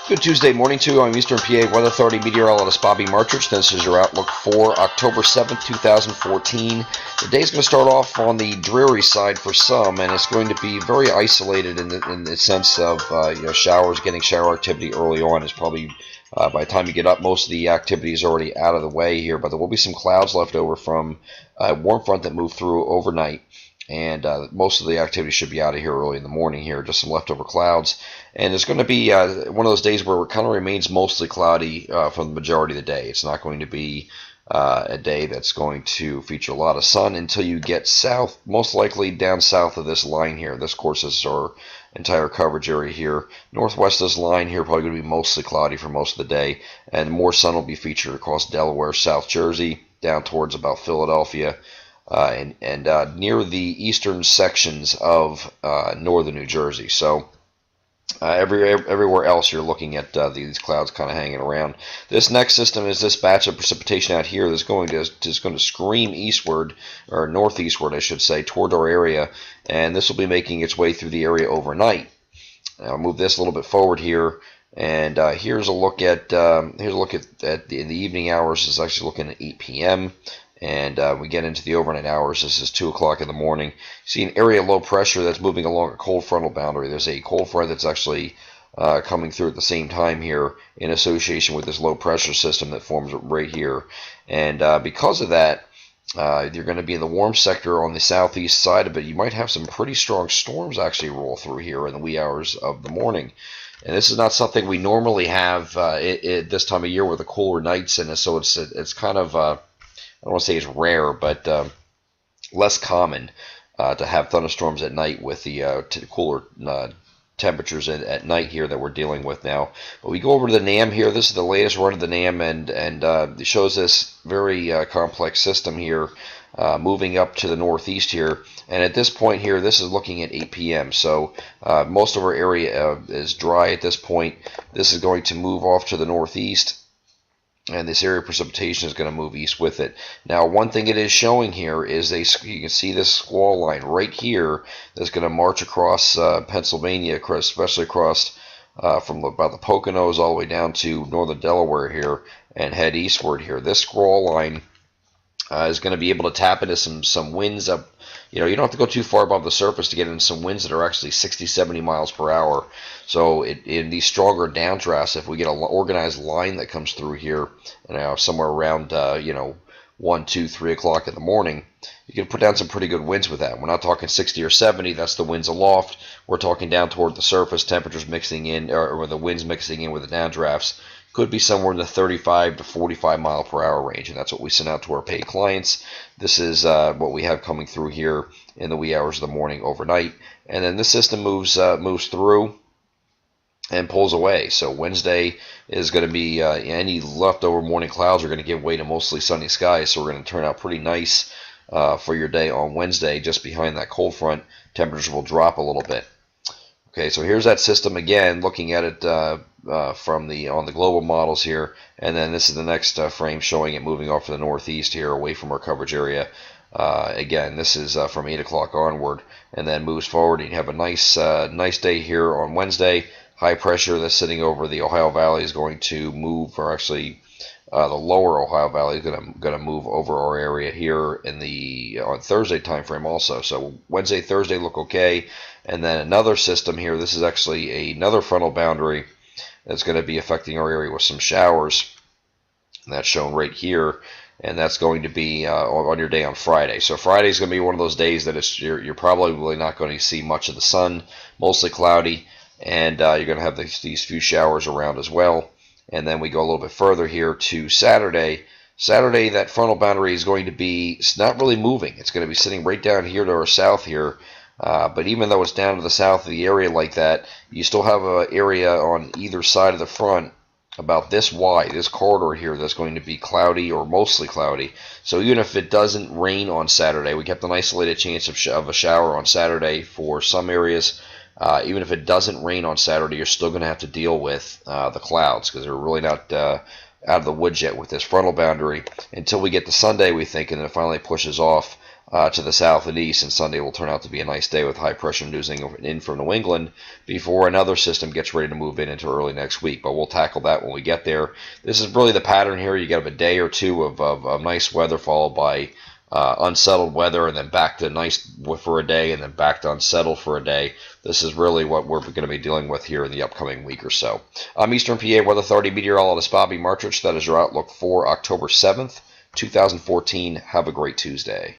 Good Tuesday morning to you. I'm Eastern PA Weather Authority meteorologist Bobby Marchich. This is your outlook for October 7th, 2014. The day's going to start off on the dreary side for some, and it's going to be very isolated in the sense of showers, getting shower activity early on. Is probably by the time you get up, most of the activity is already out of the way here, but there will be some clouds left over from a warm front that moved through overnight. And most of the activity should be out of here early in the morning here, just some leftover clouds. And it's going to be one of those days where it kind of remains mostly cloudy for the majority of the day. It's not going to be a day that's going to feature a lot of sun until you get south, most likely down south of this line here. This, of course, is our entire coverage area here. Northwest of this line here, probably going to be mostly cloudy for most of the day. And more sun will be featured across Delaware, South Jersey, down towards about Philadelphia. And near the eastern sections of northern New Jersey. So everywhere else you're looking at these clouds kind of hanging around. This next system is this batch of precipitation out here that's going to scream eastward, or northeastward I should say, toward our area, and this will be making its way through the area overnight. I'll move this a little bit forward here. And here's a look at the evening hours. Is actually looking at 8 p.m. And we get into the overnight hours. This is 2 o'clock in the morning. You see an area of low pressure that's moving along a cold frontal boundary. There's a cold front that's actually coming through at the same time here in association with this low pressure system that forms right here. And because of that, you're going to be in the warm sector on the southeast side of it. You might have some pretty strong storms actually roll through here in the wee hours of the morning. And this is not something we normally have this time of year with the cooler nights, and so it's kind of I don't want to say it's rare, but less common to have thunderstorms at night with the cooler temperatures at night here that we're dealing with now. But we go over to the NAM here. This is the latest run of the NAM, and it shows this very complex system here moving up to the northeast here. And at this point here, this is looking at 8 p.m. So most of our area is dry at this point. This is going to move off to the northeast, and this area of precipitation is going to move east with it. Now, one thing it is showing here is you can see this squall line right here that's going to march across Pennsylvania, especially across from about the Poconos all the way down to northern Delaware here and head eastward here. This squall line is going to be able to tap into some winds up. You don't have to go too far above the surface to get into some winds that are actually 60, 70 miles per hour. So in these stronger downdrafts, if we get an organized line that comes through here, somewhere around 1, 2, 3 o'clock in the morning, you can put down some pretty good winds with that. We're not talking 60 or 70. That's the winds aloft. We're talking down toward the surface, temperatures mixing in, or the winds mixing in with the downdrafts. Could be somewhere in the 35 to 45 mile per hour range, and that's what we send out to our paid clients. This is what we have coming through here in the wee hours of the morning overnight, and then this system moves through and pulls away. So Wednesday is going to be any leftover morning clouds are going to give way to mostly sunny skies, so we're going to turn out pretty nice for your day on Wednesday. Just behind that cold front, temperatures will drop a little bit. Okay, so here's that system again, looking at it on the global models here, and then this is the next frame showing it moving off to the northeast here, away from our coverage area. Again, this is from 8 o'clock onward, and then moves forward. You have a nice day here on Wednesday. High pressure that's sitting over the Ohio Valley is going to move, or actually the lower Ohio Valley is going to move over our area here on Thursday time frame also. So Wednesday, Thursday look okay. And then another system here. This is actually another frontal boundary that's going to be affecting our area with some showers. And that's shown right here. And that's going to be on your day on Friday. So Friday is going to be one of those days that you're probably not going to see much of the sun, mostly cloudy. And you're going to have these few showers around as well. And then we go a little bit further here to Saturday. Saturday, that frontal boundary is going to be not really moving. It's going to be sitting right down here to our south here. But even though it's down to the south of the area like that, you still have an area on either side of the front about this wide, this corridor here, that's going to be cloudy or mostly cloudy. So even if it doesn't rain on Saturday, we kept an isolated chance of a shower on Saturday for some areas. Even if it doesn't rain on Saturday, you're still going to have to deal with the clouds, because they're really not out of the woods yet with this frontal boundary until we get to Sunday, we think, and then it finally pushes off. to the south and east, and Sunday will turn out to be a nice day with high pressure moving in from New England before another system gets ready to move in into early next week. But we'll tackle that when we get there. This is really the pattern here. You get a day or two of nice weather followed by unsettled weather, and then back to nice for a day, and then back to unsettled for a day. This is really what we're going to be dealing with here in the upcoming week or so. I'm Eastern PA Weather Authority meteorologist Bobby Martrich. That is your outlook for October 7th, 2014. Have a great Tuesday.